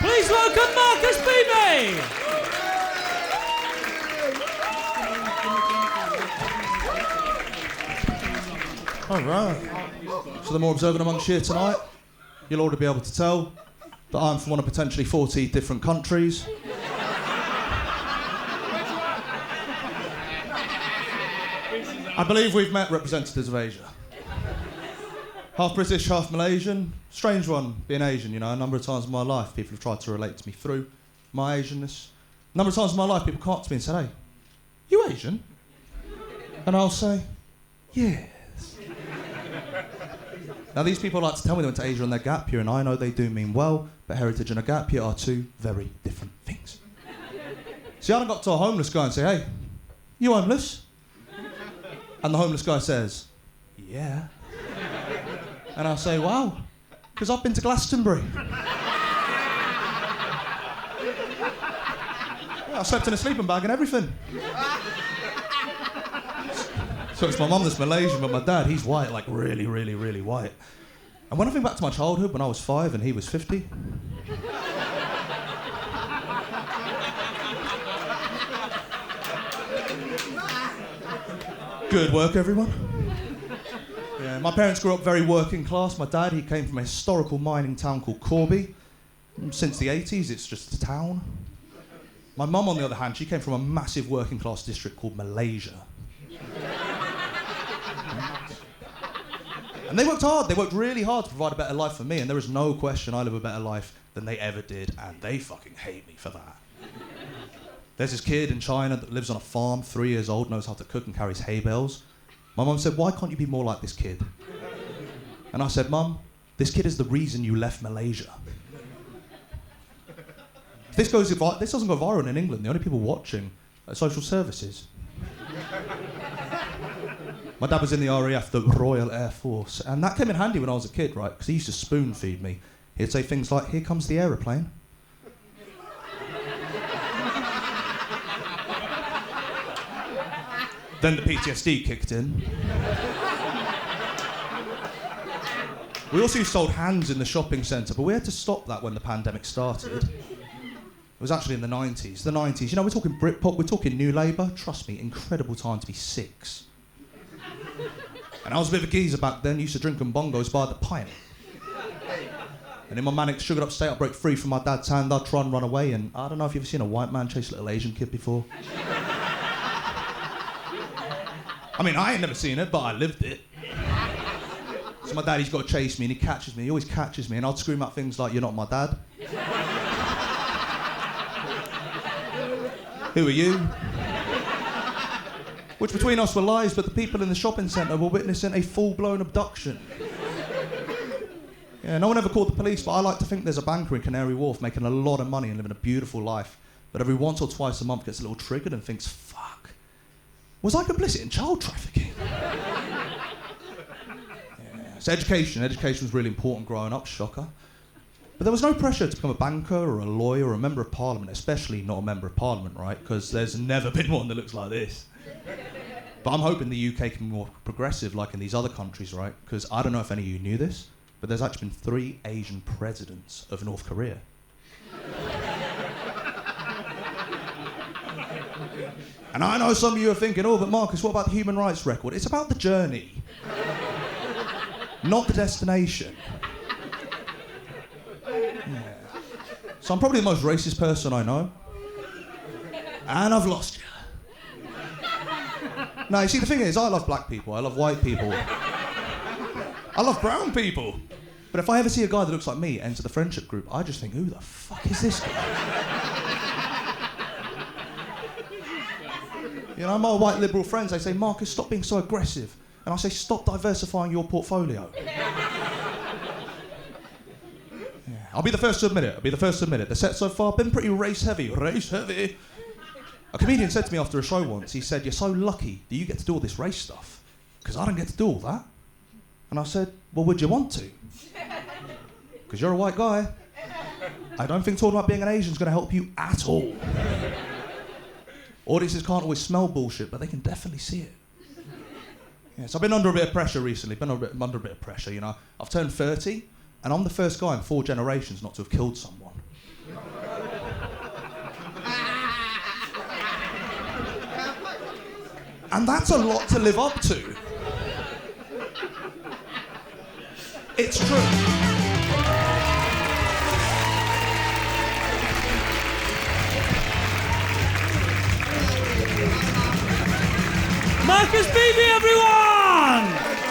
Please welcome Marcus Beeby. All right. So the more observant amongst you tonight, you'll already be able to tell that I'm from one of potentially 40 different countries. I believe we've met representatives of Asia. Half British, half Malaysian. Strange one, being Asian, you know. A number of times in my life, people have tried to relate to me through my Asianness. A number of times in my life, people come up to me and say, "Hey, you Asian?" And I'll say, "Yes." Now, these people like to tell me they went to Asia on their gap year, and I know they do mean well, but heritage and a gap year are two very different things. See, I done got to a homeless guy and say, "Hey, you homeless?" And the homeless guy says, "Yeah." And I'll say, "Wow, because I've been to Glastonbury." Yeah, I slept in a sleeping bag and everything. So it's my mum that's Malaysian, but my dad, he's white, like really, really, really white. And when I think back to my childhood, when I was 5 and he was 50... Good work, everyone. Yeah, my parents grew up very working class. My dad, he came from a historical mining town called Corby. Since the 80s, it's just a town. My mum, on the other hand, she came from a massive working class district called Malaysia. And they worked hard. They worked really hard to provide a better life for me, and there is no question I live a better life than they ever did, and they fucking hate me for that. There's this kid in China that lives on a farm, 3 years old, knows how to cook and carries hay bales. My mum said, "Why can't you be more like this kid?" And I said, "Mum, this kid is the reason you left Malaysia." This doesn't go viral in England. The only people watching are social services. My dad was in the RAF, the Royal Air Force, and that came in handy when I was a kid, right? Because he used to spoon feed me. He'd say things like, "Here comes the aeroplane." Then the PTSD kicked in. We also sold hands in the shopping centre, but we had to stop that when the pandemic started. It was actually in the 90s. The 90s, you know, we're talking Britpop, we're talking New Labour. Trust me, incredible time to be 6. And I was a bit of a geezer back then, used to drink and bongos by the pint. And in my manic, sugared up state, I'd break free from my dad's hand, I'd try and run away, and I don't know if you've ever seen a white man chase a little Asian kid before. I mean, I ain't never seen it, but I lived it. So my dad, he's got to chase me, and he catches me, he always catches me, and I'd scream out things like, "You're not my dad." "Who are you?" Which between us were lies, but the people in the shopping centre were witnessing a full-blown abduction. Yeah, no one ever called the police, but I like to think there's a banker in Canary Wharf making a lot of money and living a beautiful life, but every once or twice a month gets a little triggered and thinks, "Fuck, was I complicit in child trafficking?" Yeah, so education was really important growing up, shocker. But there was no pressure to become a banker or a lawyer or a member of parliament, especially not a member of parliament, right? Because there's never been one that looks like this. But I'm hoping the UK can be more progressive like in these other countries, right? Because I don't know if any of you knew this, but there's actually been 3 Asian presidents of North Korea. And I know some of you are thinking, "Oh, but Marcus, what about the human rights record?" It's about the journey, not the destination. Yeah. So I'm probably the most racist person I know. And I've lost you. No, you see, the thing is, I love black people, I love white people, I love brown people. But if I ever see a guy that looks like me enter the friendship group, I just think, who the fuck is this guy? You know, my white liberal friends, they say, "Marcus, stop being so aggressive." And I say, "Stop diversifying your portfolio." Yeah, I'll be the first to admit it, The set so far been pretty race heavy. A comedian said to me after a show once, he said, "You're so lucky that you get to do all this race stuff, because I don't get to do all that." And I said, "Well, would you want to?" Because you're a white guy. I don't think talking about being an Asian is going to help you at all. Audiences can't always smell bullshit, but they can definitely see it. Yeah, so I've been under a bit of pressure recently, under a bit of pressure, you know. I've turned 30, and I'm the first guy in 4 generations not to have killed someone. And that's a lot to live up to. It's true. Marcus Beeby, everyone!